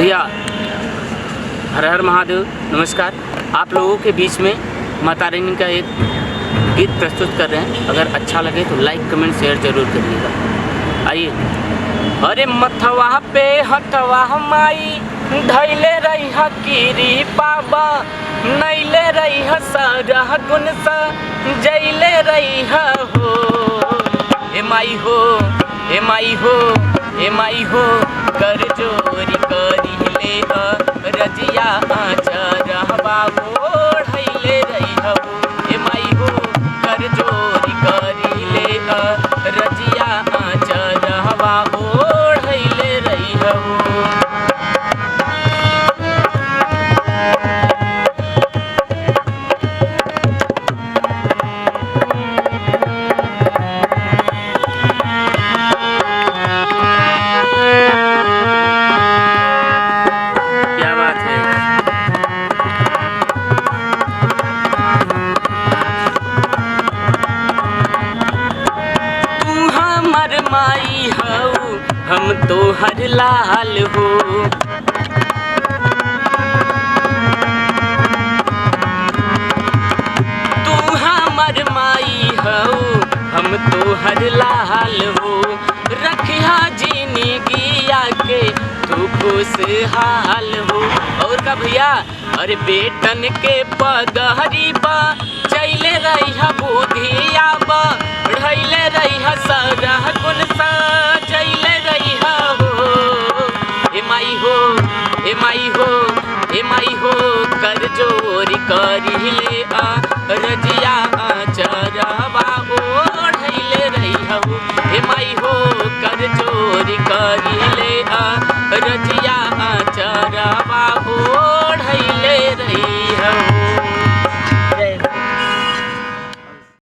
भैया हर हर महादेव, नमस्कार। आप लोगों के बीच में माता रानी का एक गीत प्रस्तुत कर रहे हैं। अगर अच्छा लगे तो लाइक कमेंट शेयर जरूर करिएगा। आइए। अरे मथवा पे हथवा माई धैले रही कीरी पाबा, नैले रही सरह गुन सा जैले रही हो। ए माई हो, ए माई हो, ए माई हो, कर जोरी करी ले रजिया चरहबा ओढ़ैले रही हो। ए माई हो, कर जोरी करी ले रजिया चरहबा ओढ़ैले रही हो। माई हो हम तो हर लाल हो, तू हमर माई हो हम तो हर लाल हो। रखिया जिंदगिया के तू खुशहाल हो। और का भैया, अरे बेटन के पगहरी बा चैले रही बुधिया बा ढैले रही सरह गुन सा जैले रही हो। ए माई हो, ए माई हो, ए माई हो, कर जोरी करी ले रजिया चरहबा ओढ़ैले रही हो। ए माई हो, कर जोरी करी